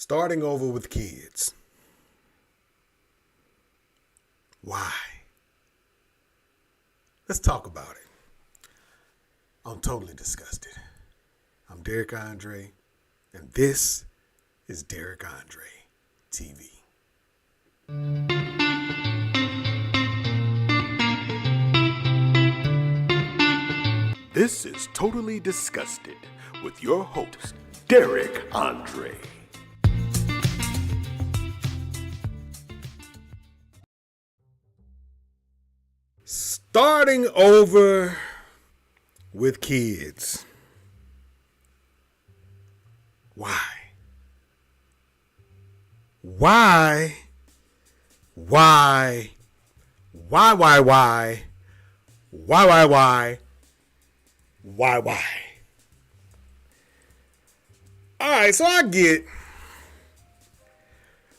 Starting over with kids. Why? Let's talk about it. I'm totally disgusted. I'm Derek Andre, and this is Derek Andre TV. This is Totally Disgusted with your host, Derek Andre. Starting over with kids. Why? Why? Why? Why? Why? Why? Why? Why? Why? Why? Why? All right, so I get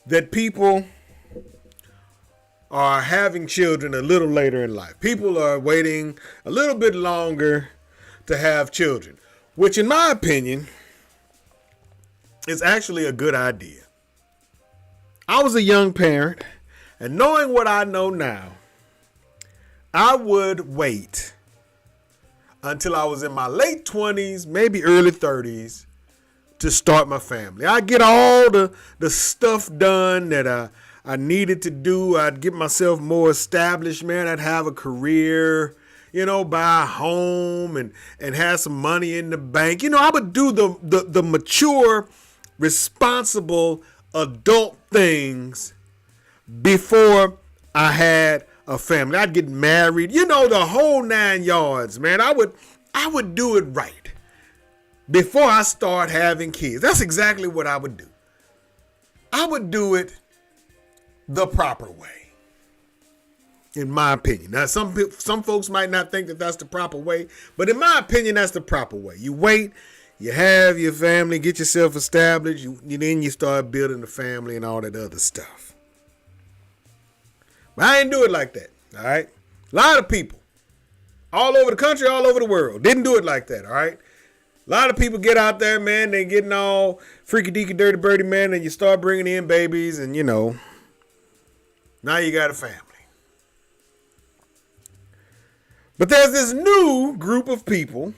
that people are having children a little later in life. People are waiting a little bit longer to have children, which in my opinion is actually a good idea. I was a young parent, and knowing what I know now, I would wait until I was in my late 20s, maybe early 30s, to start my family. I'd get all the stuff done that I needed to do. I'd get myself more established, man. I'd have a career, buy a home and have some money in the bank. I would do the mature, responsible adult things before I had a family. I'd get married, the whole 9 yards, man. I would do it right before I start having kids. That's exactly what I would do. I would do it the proper way, in my opinion. Now, some folks might not think that that's the proper way, but in my opinion, that's the proper way. You wait, you have your family, get yourself established, then you start building a family and all that other stuff. But I didn't do it like that, all right? A lot of people all over the country, all over the world didn't do it like that, all right? A lot of people get out there, man, they getting all freaky deaky dirty birdie, man, and you start bringing in babies and, now you got a family. But there's this new group of people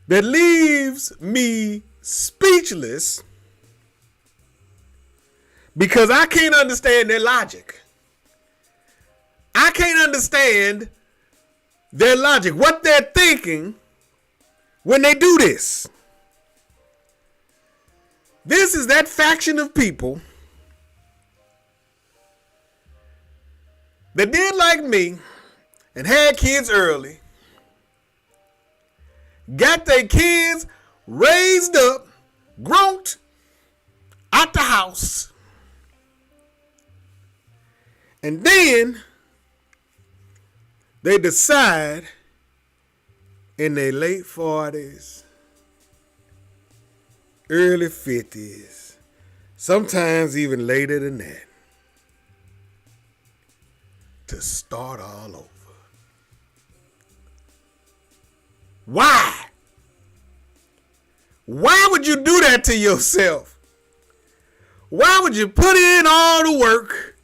that leaves me speechless because I can't understand their logic. I can't understand their logic, what they're thinking when they do this. This is that faction of people that did like me and had kids early, got their kids raised up, grown out the house, and then they decide in their late 40s, early 50s, sometimes even later than that, to start all over. Why? Why would you do that to yourself? Why would you put in all the work,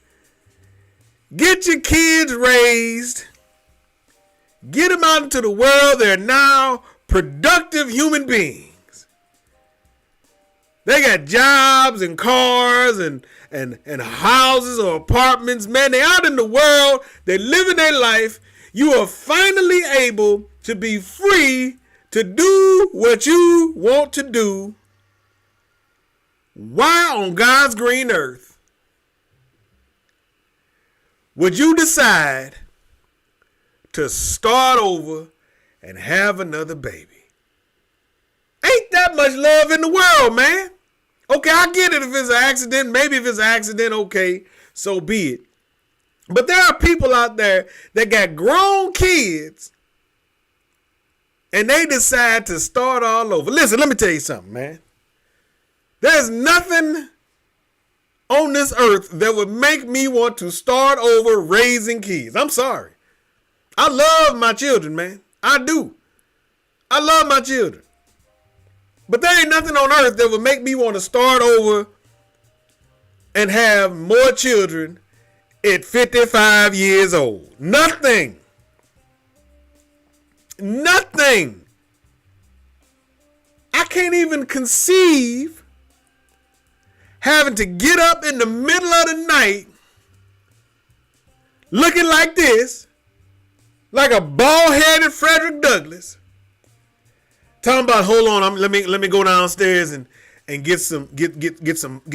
get your kids raised, get them out into the world? They're now productive human beings. They got jobs and cars and houses or apartments. Man, they out in the world. They're living their life. You are finally able to be free to do what you want to do. Why on God's green earth would you decide to start over and have another baby? Ain't that much love in the world, man. Okay, I get it if it's an accident. Maybe if it's an accident, okay, so be it. But there are people out there that got grown kids and they decide to start all over. Listen, let me tell you something, man. There's nothing on this earth that would make me want to start over raising kids. I'm sorry. I love my children, man. I do. I love my children. But there ain't nothing on earth that would make me want to start over and have more children at 55 years old. Nothing. Nothing. I can't even conceive having to get up in the middle of the night looking like this, like a bald-headed Frederick Douglass, talking about, hold on, let me go downstairs and get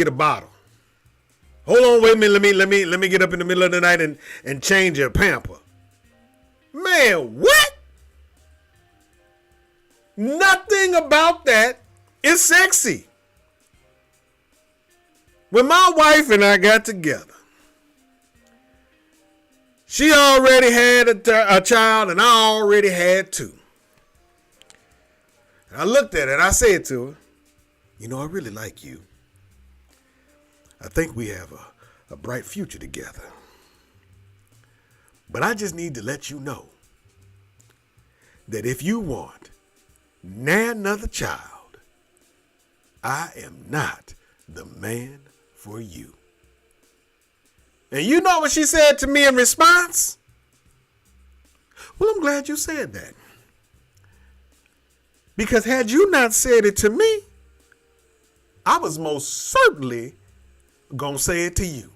a bottle. Hold on, wait a minute, let me get up in the middle of the night and change a pamper. Man, what? Nothing about that is sexy. When my wife and I got together, she already had a child and I already had two. And I looked at her and I said to her, you know, I really like you. I think we have a bright future together. But I just need to let you know that if you want another child, I am not the man for you. And you know what she said to me in response? Well, I'm glad you said that. Because had you not said it to me, I was most certainly going to say it to you.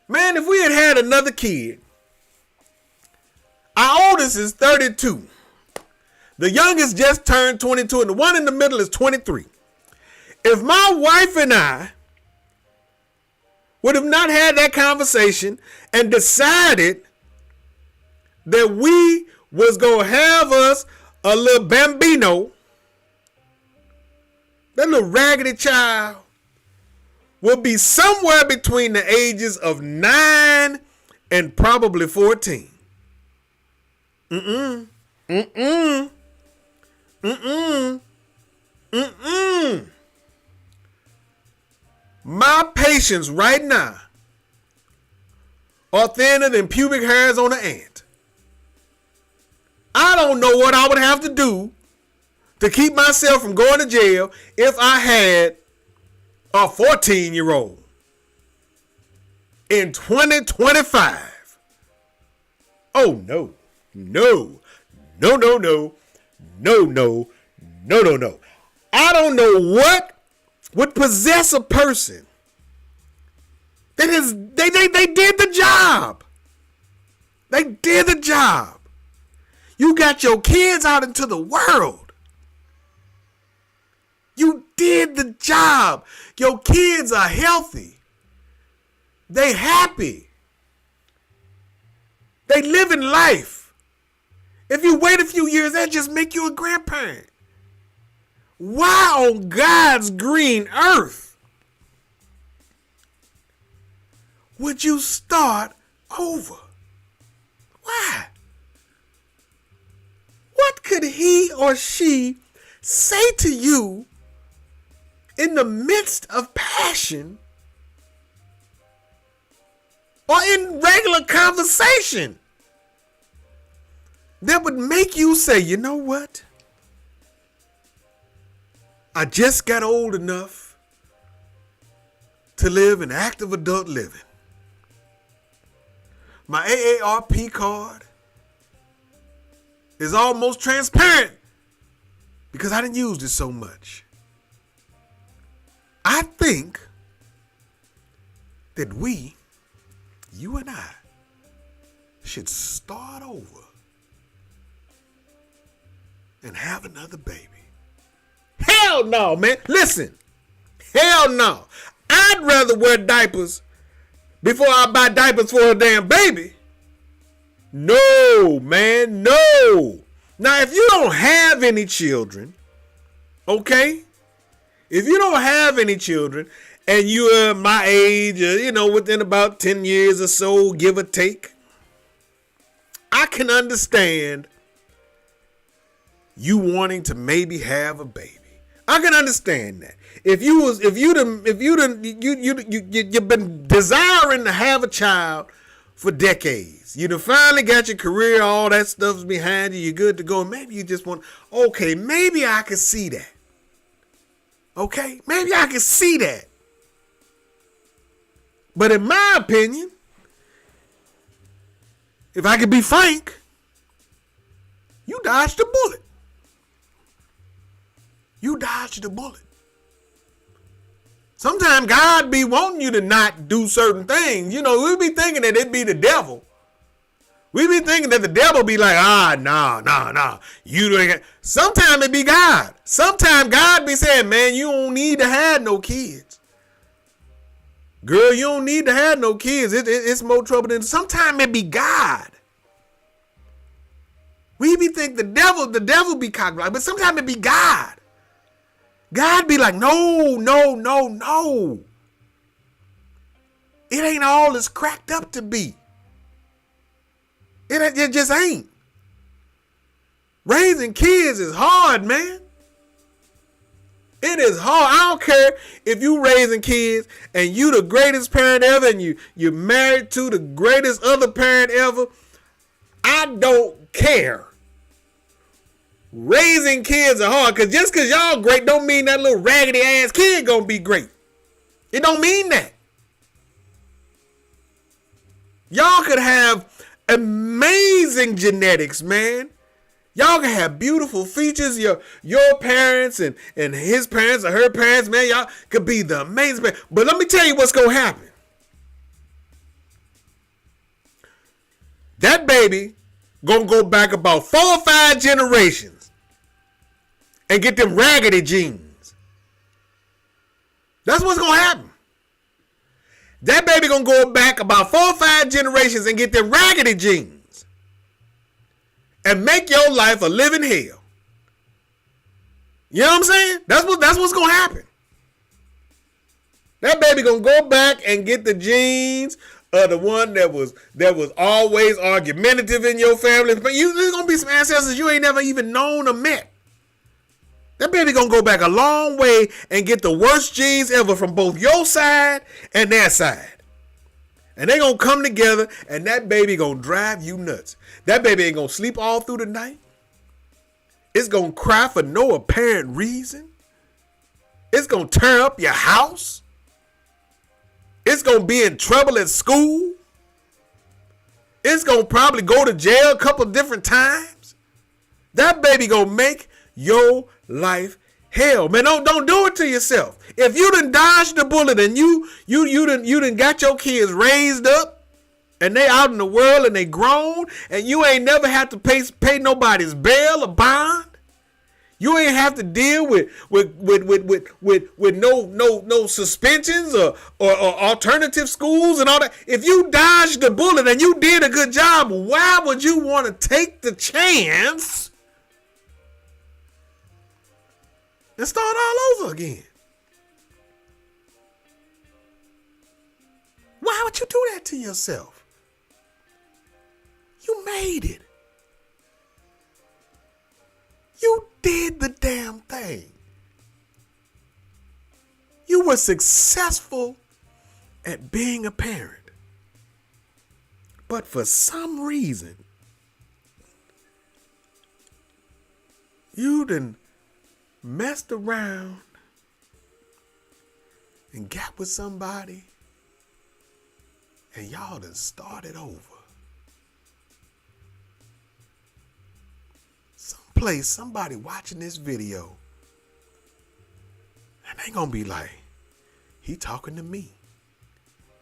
Man, if we had another kid, our oldest is 32. The youngest just turned 22, and the one in the middle is 23. If my wife and I would have not had that conversation and decided that we was going to have us a little bambino, that little raggedy child will be somewhere between the ages of 9 and probably 14. Mm-mm. Mm-mm. Mm-mm. Mm-mm. My patience right now are thinner than pubic hairs on an ant. I don't know what I would have to do to keep myself from going to jail if I had a 14-year-old in 2025. Oh, no. No. No, no, no. No, no. No, no, no. I don't know what would possess a person that is, they did the job. They did the job. You got your kids out into the world. You did the job. Your kids are healthy. They happy. They living life. If you wait a few years, that just make you a grandparent. Why on God's green earth would you start over? Why? What could he or she say to you in the midst of passion or in regular conversation that would make you say, you know what? I just got old enough to live an active adult living. My AARP card is almost transparent because I didn't use it so much. I think that we, you and I, should start over and have another baby. Hell no, man. Listen. Hell no. I'd rather wear diapers before I buy diapers for a damn baby. No, man. No. Now, if you don't have any children, okay? If you don't have any children and you're my age, within about 10 years or so, give or take, I can understand you wanting to maybe have a baby. I can understand that. You've been desiring to have a child for decades. You done finally got your career, all that stuff's behind you, you're good to go. Maybe you just want, okay, maybe I can see that. Okay, maybe I can see that. But in my opinion, if I could be frank, you dodged the bullet. You dodged the bullet. Sometimes God be wanting you to not do certain things. You know, we be thinking that it be the devil. We be thinking that the devil be like, nah. You don't. Sometimes it be God. Sometimes God be saying, man, you don't need to have no kids. Girl, you don't need to have no kids. It's more trouble than. Sometimes it be God. We be think the devil be cockblocked, but sometimes it be God. God be like, no. It ain't all it's cracked up to be. It just ain't. Raising kids is hard, man. It is hard. I don't care if you raising kids and you the greatest parent ever and you're married to the greatest other parent ever. I don't care. Raising kids are hard, because just because y'all great don't mean that little raggedy ass kid gonna be great. It don't mean that. Y'all could have amazing genetics, man. Y'all can have beautiful features. Your parents and his parents or her parents, man, y'all could be the amazing parents. But let me tell you what's gonna happen. That baby gonna go back about 4 or 5 generations and get them raggedy genes. That's what's gonna happen. That baby gonna go back about 4 or 5 generations and get them raggedy genes and make your life a living hell. You know what I'm saying? That's what's gonna happen. That baby gonna go back and get the genes of the one that was always argumentative in your family. But there's gonna be some ancestors you ain't never even known or met. That baby gonna go back a long way and get the worst genes ever from both your side and their side. And they gonna come together and that baby gonna drive you nuts. That baby ain't gonna sleep all through the night. It's gonna cry for no apparent reason. It's gonna tear up your house. It's gonna be in trouble at school. It's gonna probably go to jail a couple different times. That baby gonna make your life hell. Man, don't do it to yourself. If you done dodged the bullet and you done got your kids raised up and they out in the world and they grown and you ain't never have to pay nobody's bail or bond. You ain't have to deal with no suspensions or alternative schools and all that. If you dodged the bullet and you did a good job, why would you want to take the chance and start all over again? Why would you do that to yourself? You made it. You did the damn thing. You were successful at being a parent. But for some reason, you done messed around and got with somebody and y'all done started over. Someplace, somebody watching this video and they gonna be like, he talking to me.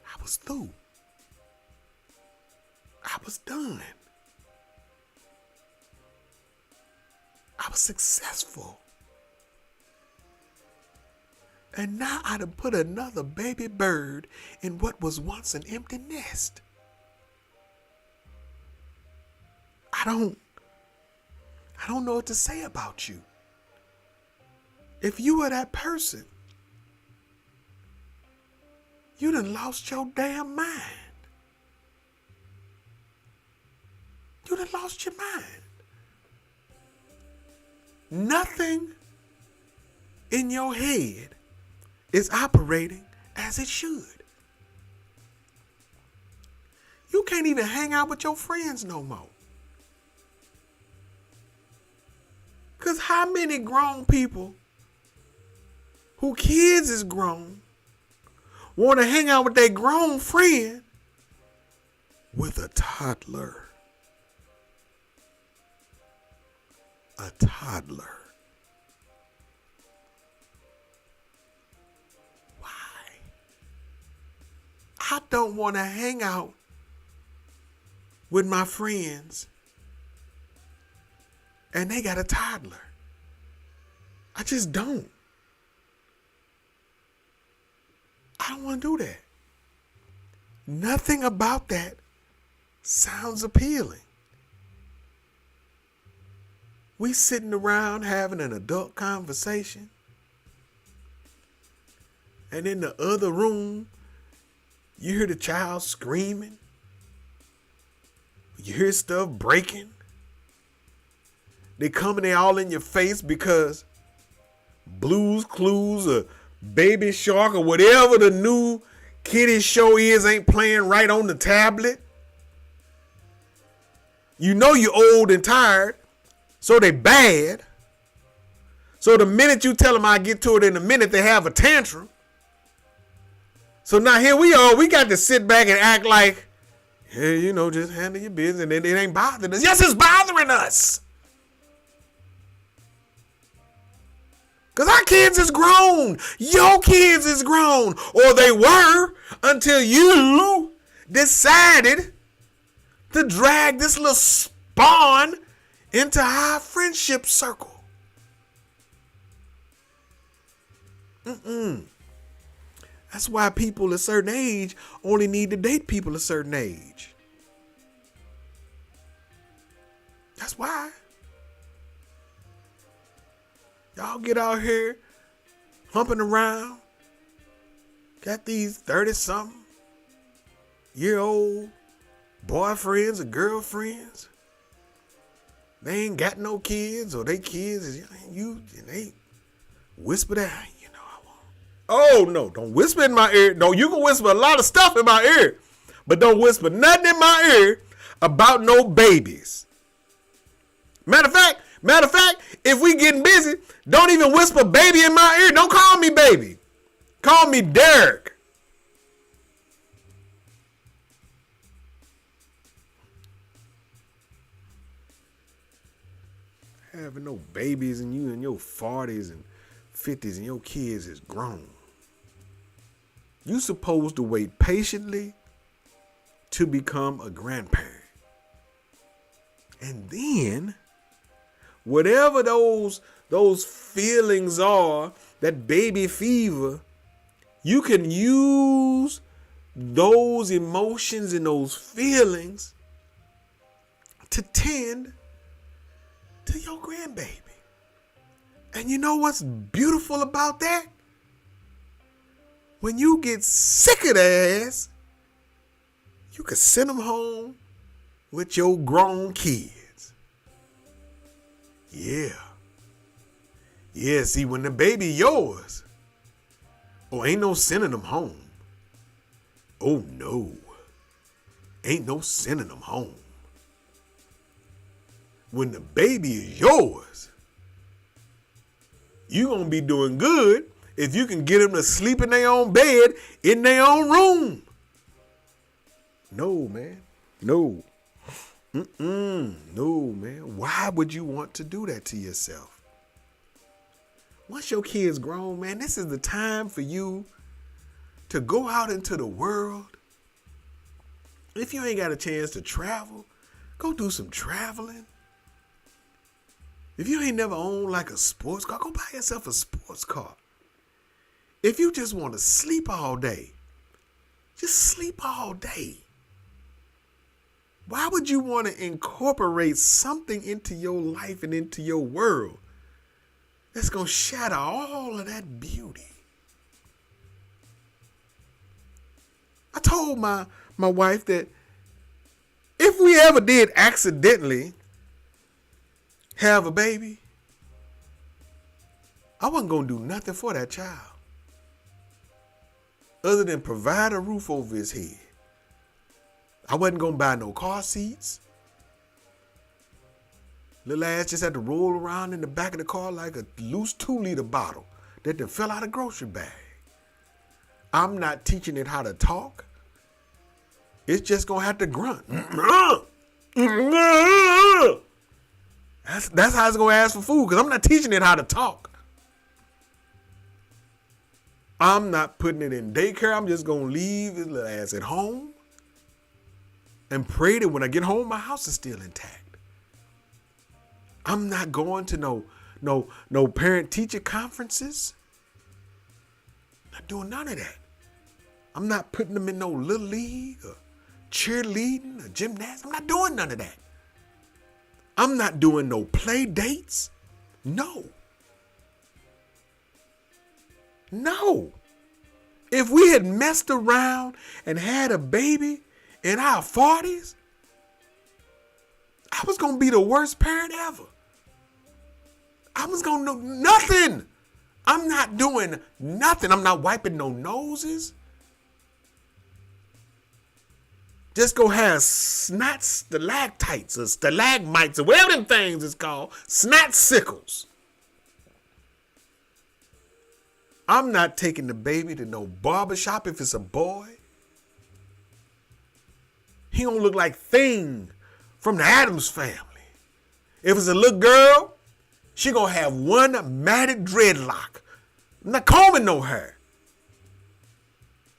I was through. I was done. I was successful. And now I done put another baby bird in what was once an empty nest. I don't know what to say about you. If you were that person, you done lost your damn mind. You done lost your mind. Nothing in your head is operating as it should. You can't even hang out with your friends no more. Because how many grown people who kids is grown want to hang out with their grown friend with a toddler? A toddler. Why? I don't want to hang out with my friends and they got a toddler. I just don't. I don't want to do that. Nothing about that sounds appealing. We sitting around having an adult conversation, and in the other room, you hear the child screaming. You hear stuff breaking. They coming there all in your face because Blue's Clues or Baby Shark or whatever the new kiddie show is ain't playing right on the tablet. You know you old and tired, so they bad. So the minute you tell them I get to it in a minute, they have a tantrum. So now here we are. We got to sit back and act like, hey, you know, just handle your business and it ain't bothering us. Yes, it's bothering us. Because our kids is grown. Your kids is grown. Or they were until you decided to drag this little spawn into our friendship circle. That's why people a certain age only need to date people a certain age. That's why. Y'all get out here humping around. Got these 30-something-year-old boyfriends or girlfriends. They ain't got no kids, or they kids is you, and they whisper that, you know, I want. Oh no, don't whisper in my ear. No, you can whisper a lot of stuff in my ear, but don't whisper nothing in my ear about no babies. Matter of fact, if we getting busy, don't even whisper baby in my ear. Don't call me baby. Call me Derek. Having no babies and you in your 40s and 50s and your kids is grown. You supposed to wait patiently to become a grandparent. And then whatever those feelings are, that baby fever, you can use those emotions and those feelings to tend to your grandbaby. And you know what's beautiful about that? When you get sick of their ass, you can send them home with your grown kids. Yeah. Yeah, see, when the baby yours, ain't no sending them home. Oh, no. Ain't no sending them home. When the baby is yours, you going to be doing good if you can get them to sleep in their own bed, in their own room. No, man. No. No, man. Why would you want to do that to yourself? Once your kid's grown, man, this is the time for you to go out into the world. If you ain't got a chance to travel, go do some traveling. If you ain't never owned like a sports car, go buy yourself a sports car. If you just want to sleep all day, just sleep all day. Why would you want to incorporate something into your life and into your world that's going to shatter all of that beauty? I told my wife that if we ever did accidentally have a baby, I wasn't going to do nothing for that child other than provide a roof over his head, I wasn't going to buy no car seats. Little ass just had to roll around in the back of the car like a loose 2-liter bottle that then fell out of a grocery bag. I'm not teaching it how to talk. It's just going to have to grunt. That's how it's going to ask for food, because I'm not teaching it how to talk. I'm not putting it in daycare. I'm just going to leave his little ass at home and pray that when I get home, my house is still intact. I'm not going to no parent-teacher conferences. Not doing none of that. I'm not putting them in no little league or cheerleading or gymnastics. I'm not doing none of that. I'm not doing no play dates. No. If we had messed around and had a baby in our 40s, I was going to be the worst parent ever. I was going to know nothing. I'm not doing nothing. I'm not wiping no noses. Just go have snot stalactites or stalagmites or whatever them things is called. Snot sickles. I'm not taking the baby to no barbershop if it's a boy. He don't look like Thing from the Addams Family. If it's a little girl, she gonna have one matted dreadlock. I'm not combing no hair.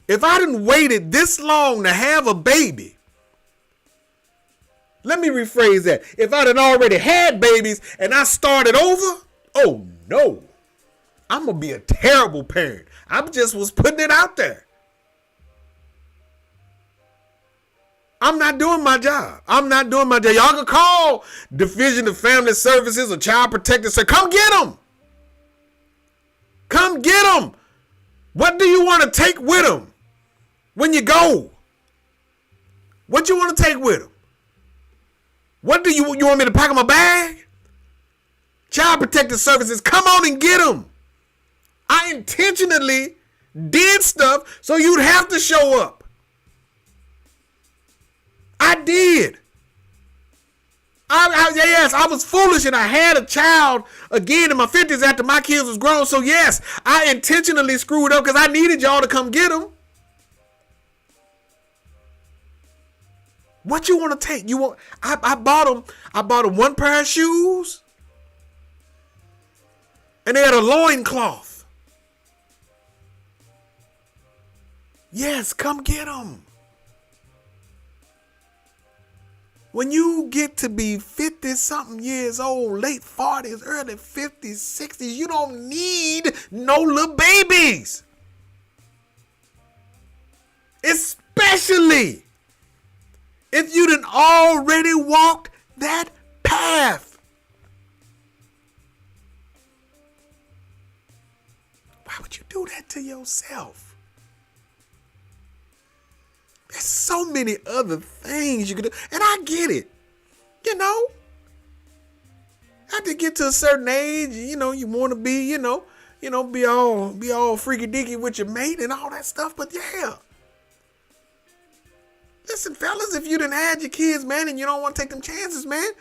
If I done waited this long to have a baby, let me rephrase that. If I done already had babies and I started over, oh no, I'm gonna be a terrible parent. I just was putting it out there. I'm not doing my job. Y'all can call Division of Family Services or Child Protective Services. Come get them. Come get them. What do you want to take with them when you go? What you want to take with them? What do you want me to pack in my bag? Child Protective Services, come on and get them. I intentionally did stuff so you'd have to show up. I did. Yes, I was foolish and I had a child again in my 50s after my kids was grown. So yes, I intentionally screwed up because I needed y'all to come get them. What you want to take? I bought them one pair of shoes and they had a loincloth. Yes, come get them. When you get to be 50-something years old, late 40s, early 50s, 60s, you don't need no little babies. Especially if you done already walked that path. Why would you do that to yourself? There's so many other things you could do. And I get it. After you get to a certain age, you want to be, be all freaky deaky with your mate and all that stuff. But yeah. Listen, fellas, if you done had your kids, man, and you don't want to take them chances, man,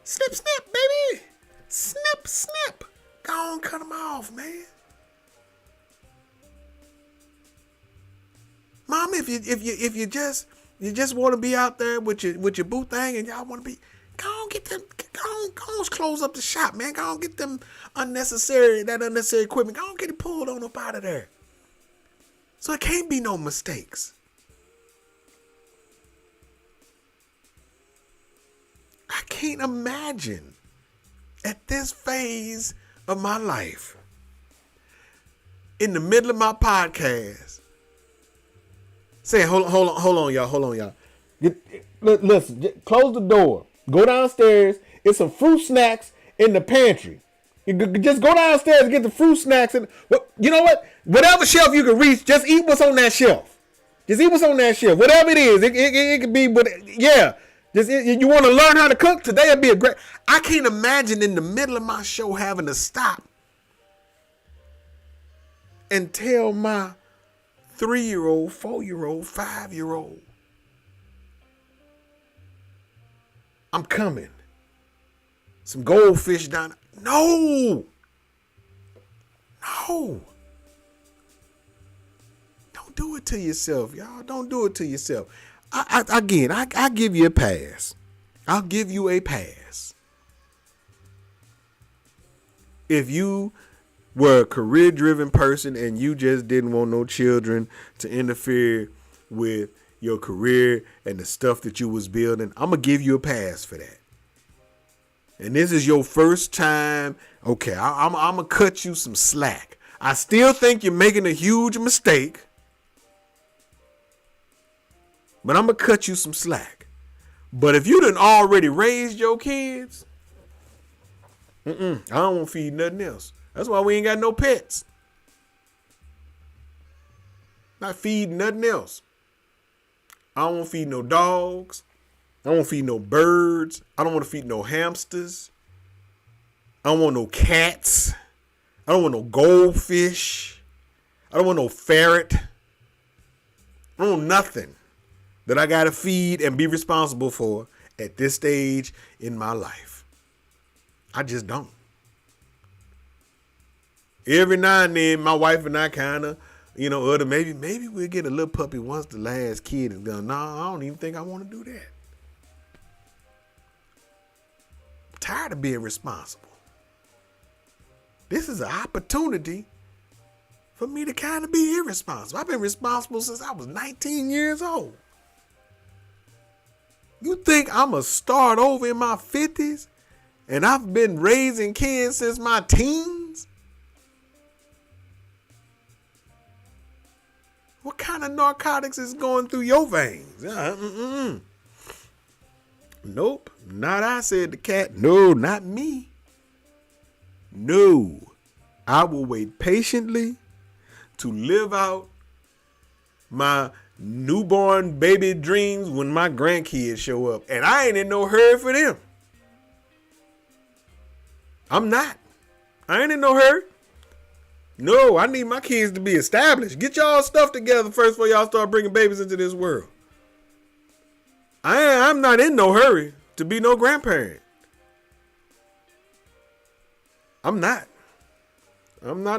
snip, snip, baby. Snip, snip. Go on, cut them off, man. Mom, if you just want to be out there with your boo thing and y'all want to be, go on close up the shop, man. Go on get them unnecessary equipment. Go on get it pulled on up out of there. So it can't be no mistakes. I can't imagine at this phase of my life, in the middle of my podcast, saying, hold on, y'all. Listen, close the door. Go downstairs. It's some fruit snacks in the pantry. You just go downstairs and get the fruit snacks. And you know what? Whatever shelf you can reach, just eat what's on that shelf. Just eat what's on that shelf. Whatever it is, it could be. But yeah, you want to learn how to cook today? It'd be a great. I can't imagine in the middle of my show having to stop and tell my 3-year-old, 4-year-old, 5-year-old, I'm coming. Some goldfish down. No. No. Don't do it to yourself, y'all. Don't do it to yourself. I give you a pass. I'll give you a pass. If you were a career-driven person and you just didn't want no children to interfere with your career and the stuff that you was building, I'm going to give you a pass for that. And this is your first time. Okay, I'm going to cut you some slack. I still think you're making a huge mistake, but I'm going to cut you some slack. But if you done already raised your kids, I don't want to feed nothing else. That's why we ain't got no pets. Not feeding nothing else. I don't want to feed no dogs. I don't want to feed no birds. I don't want to feed no hamsters. I don't want no cats. I don't want no goldfish. I don't want no ferret. I don't want nothing that I got to feed and be responsible for at this stage in my life. I just don't. Every now and then, my wife and I kind of, maybe we'll get a little puppy once the last kid is gone. No, I don't even think I want to do that. I'm tired of being responsible. This is an opportunity for me to kind of be irresponsible. I've been responsible since I was 19 years old. You think I'm going to start over in my 50s and I've been raising kids since my teens? What kind of narcotics is going through your veins? Nope, not I, said the cat. No, not me. No, I will wait patiently to live out my newborn baby dreams when my grandkids show up. And I ain't in no hurry for them. I'm not. I ain't in no hurry. No, I need my kids to be established. Get y'all stuff together first before y'all start bringing babies into this world. I'm not in no hurry to be no grandparent. I'm not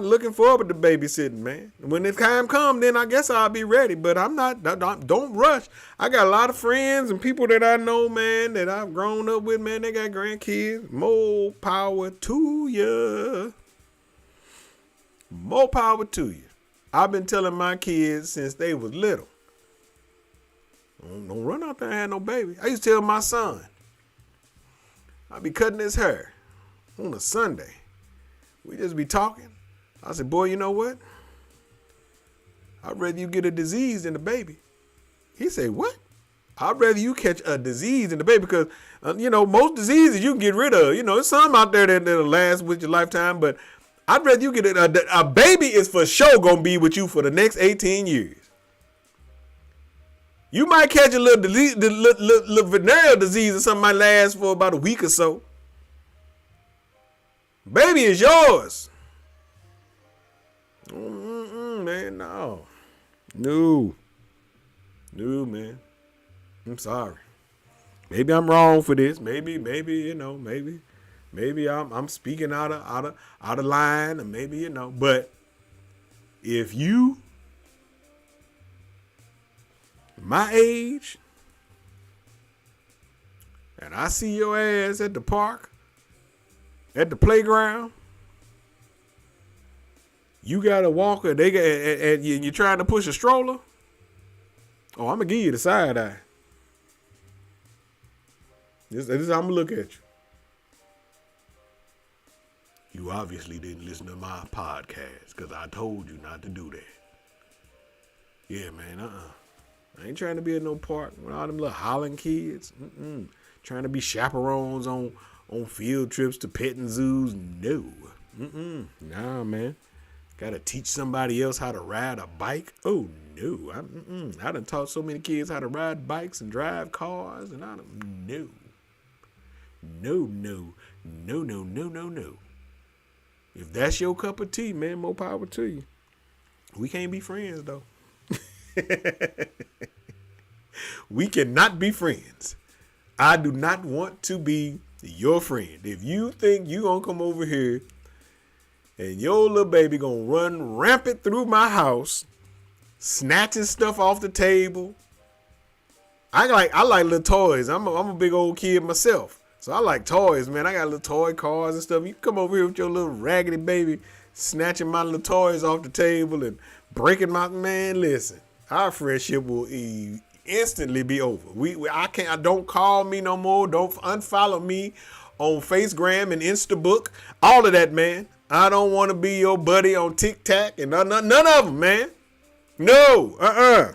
looking forward to babysitting, man. When the time comes, then I guess I'll be ready. But I'm not. Don't rush. I got a lot of friends and people that I know, man, that I've grown up with, man. They got grandkids. More power to you. More power to you. I've been telling my kids since they was little. Don't run out there and have no baby. I used to tell my son, I'd be cutting his hair on a Sunday. We just be talking. I said, boy, you know what? I'd rather you get a disease than a baby. He said, what? I'd rather you catch a disease than the baby because, most diseases you can get rid of. There's some out there that'll last with your lifetime, but I'd rather you get a baby is for sure going to be with you for the next 18 years. You might catch a little venereal disease or something might last for about a week or so. Baby is yours. Man, no. No, man. I'm sorry. Maybe I'm wrong for this. Maybe, I'm speaking out of line, or maybe, but if you my age and I see your ass at the park, at the playground, you got a walker, and you're trying to push a stroller, oh, I'm going to give you the side eye. This I'm going to look at you. You obviously didn't listen to my podcast because I told you not to do that. Yeah, man, I ain't trying to be at no park with all them little hollering kids. Trying to be chaperones on field trips to petting zoos. No. Nah, man. Got to teach somebody else how to ride a bike. Oh, no. I done taught so many kids how to ride bikes and drive cars. And no. No. If that's your cup of tea, man, more power to you. We can't be friends, though. We cannot be friends. I do not want to be your friend. If you think you gonna come over here and your little baby gonna run rampant through my house, snatching stuff off the table. I like little toys. I'm a big old kid myself. So I like toys, man. I got little toy cars and stuff. You come over here with your little raggedy baby, snatching my little toys off the table and breaking my, man, listen. Our friendship will instantly be over. Don't call me no more. Don't unfollow me on Facegram and Instabook. All of that, man. I don't want to be your buddy on TikTok and none of them, man. No,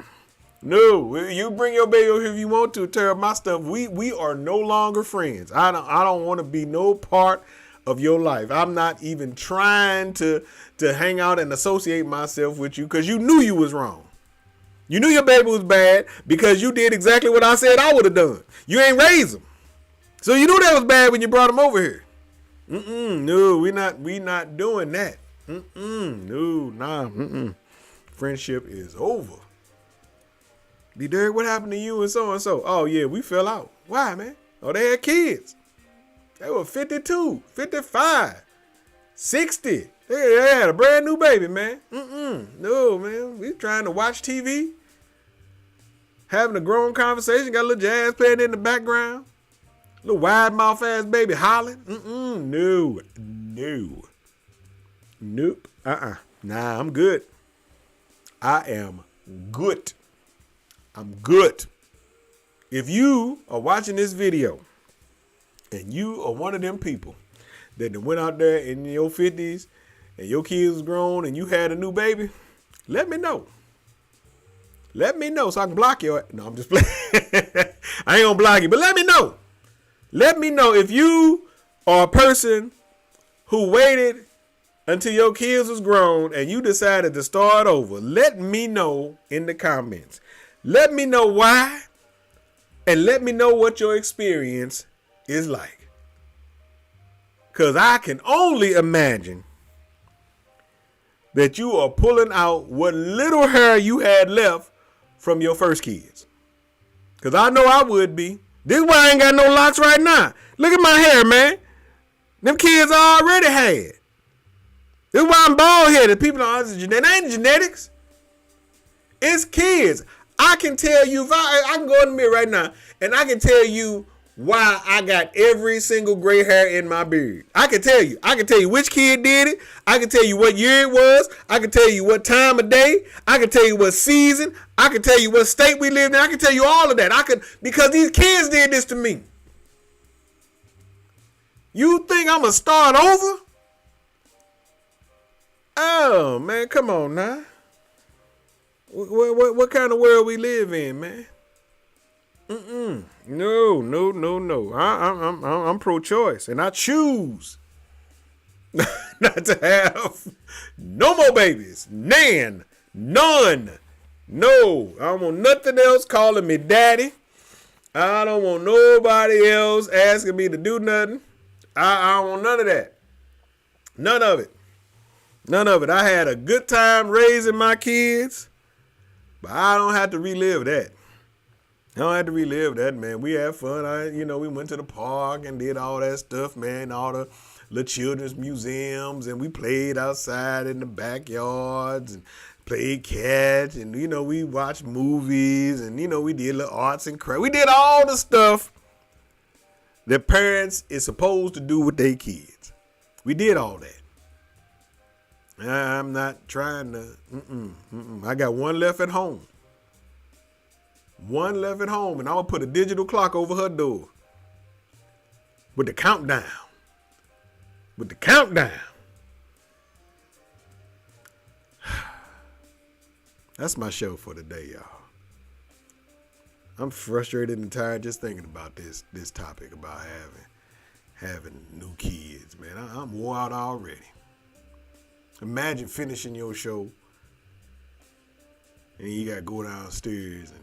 no. You bring your baby over here if you want to tear up my stuff. We are no longer friends. I don't want to be no part of your life. I'm not even trying to hang out and associate myself with you because you knew you was wrong. You knew your baby was bad because you did exactly what I said I would have done. You ain't raised him. So you knew that was bad when you brought him over here. No, we not doing that. No, nah. Friendship is over. D. Derek, what happened to you and so and so? Oh yeah, we fell out. Why, man? Oh, they had kids. They were 52, 55, 60. They had a brand new baby, man. No, man. We trying to watch TV, having a grown conversation. Got a little jazz playing in the background. Little wide mouth ass baby hollering. No. Nope. Nah, I'm good. I am good. I'm good. If you are watching this video and you are one of them people that went out there in your 50s and your kids was grown and you had a new baby, let me know. Let me know so I can block you. No, I'm just playing. I ain't gonna block you, but let me know. Let me know if you are a person who waited until your kids was grown and you decided to start over. Let me know in the comments. Let me know why, and let me know what your experience is like. Because I can only imagine that you are pulling out what little hair you had left from your first kids. Because I know I would be. This is why I ain't got no locks right now. Look at my hair, man. Them kids I already had. This is why I'm bald headed. People don't understand. It ain't genetics. It's kids. I can tell you, if I can go in the mirror right now, and I can tell you why I got every single gray hair in my beard. I can tell you. I can tell you which kid did it. I can tell you what year it was. I can tell you what time of day. I can tell you what season. I can tell you what state we lived in. I can tell you all of that. Because these kids did this to me. You think I'm going to start over? Oh, man, come on now. What kind of world we live in, man? No. I'm pro-choice, and I choose not to have no more babies. None. No, I don't want nothing else calling me daddy. I don't want nobody else asking me to do nothing. I don't want none of that. None of it. I had a good time raising my kids, but I don't have to relive that. Man. We had fun. We went to the park and did all that stuff, man. All the little children's museums, and we played outside in the backyards and played catch, and we watched movies, and we did little arts and crafts. We did all the stuff that parents is supposed to do with their kids. We did all that. I'm not trying to. I got one left at home. And I'm going to put a digital clock over her door with the countdown. That's my show for today, y'all. I'm frustrated and tired just thinking about this topic about having new kids, man. I'm wore out already. Imagine finishing your show and you got to go downstairs and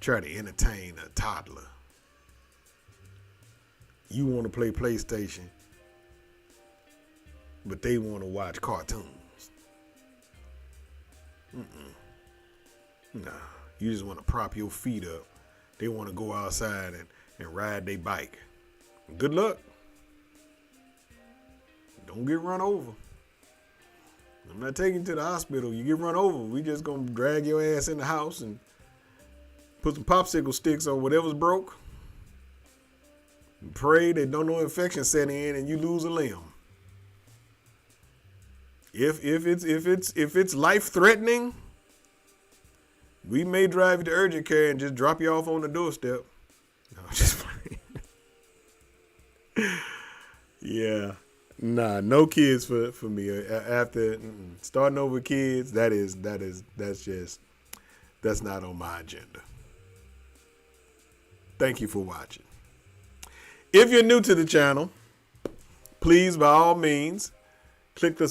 try to entertain a toddler. You want to play PlayStation, but they want to watch cartoons. Nah, you just want to prop your feet up they want to go outside and ride their bike. Good luck. Don't get run over. I'm not taking you to the hospital. You get run over, we just gonna drag your ass in the house and put some popsicle sticks on whatever's broke. And pray that no infection set in and you lose a limb. If it's life threatening, we may drive you to urgent care and just drop you off on the doorstep. No, just playing. Yeah. Nah, no kids for me. After starting over kids, that's not on my agenda. Thank you for watching. If you're new to the channel, please, by all means, click the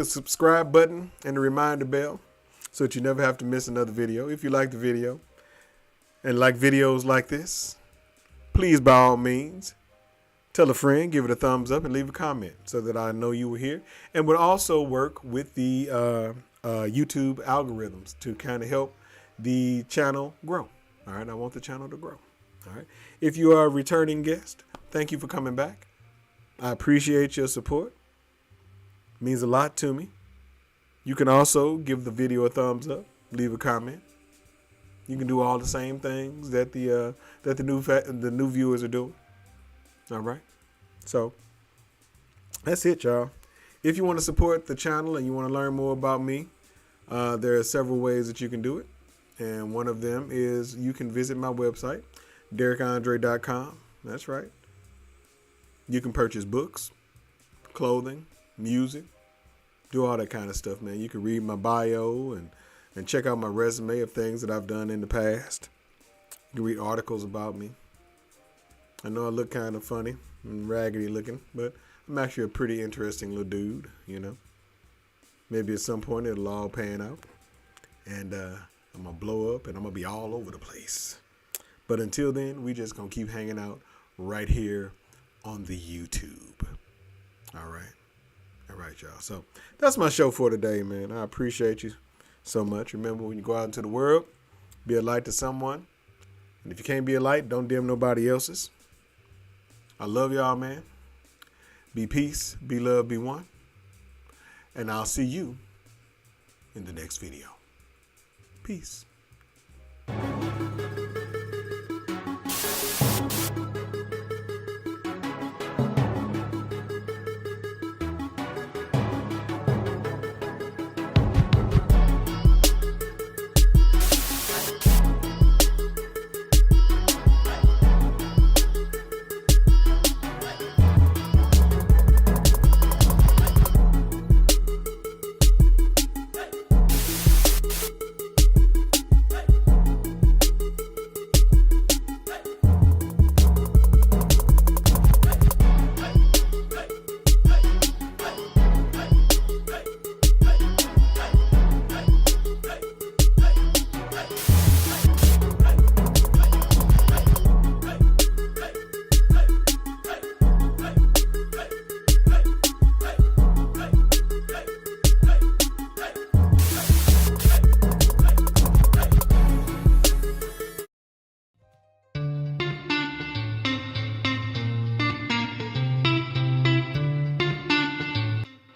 subscribe button and the reminder bell so that you never have to miss another video. If you like the video and like videos like this, please, by all means, tell a friend, give it a thumbs up, and leave a comment so that I know you were here. And would also work with the YouTube algorithms to kind of help the channel grow. All right, I want the channel to grow. All right. If you are a returning guest, thank you for coming back. I appreciate your support. It means a lot to me. You can also give the video a thumbs up, leave a comment. You can do all the same things that the new viewers are doing. All right. So that's it, y'all. If you want to support the channel and you want to learn more about me, there are several ways that you can do it. And one of them is you can visit my website, DerrickAndre.com. That's right. You can purchase books, clothing, music, do all that kind of stuff, man. You can read my bio and check out my resume of things that I've done in the past. You can read articles about me. I know I look kind of funny and raggedy looking, but I'm actually a pretty interesting little dude, you know. Maybe at some point it'll all pan out. And I'm going to blow up and I'm going to be all over the place. But until then, we just going to keep hanging out right here on the YouTube. All right. All right, y'all. So that's my show for today, man. I appreciate you so much. Remember, when you go out into the world, be a light to someone. And if you can't be a light, don't dim nobody else's. I love y'all, man. Be peace, be love, be one. And I'll see you in the next video. Peace.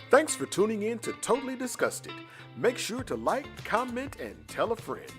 Thanks for tuning in to Totally Disgusted. Make sure to like, comment, and tell a friend.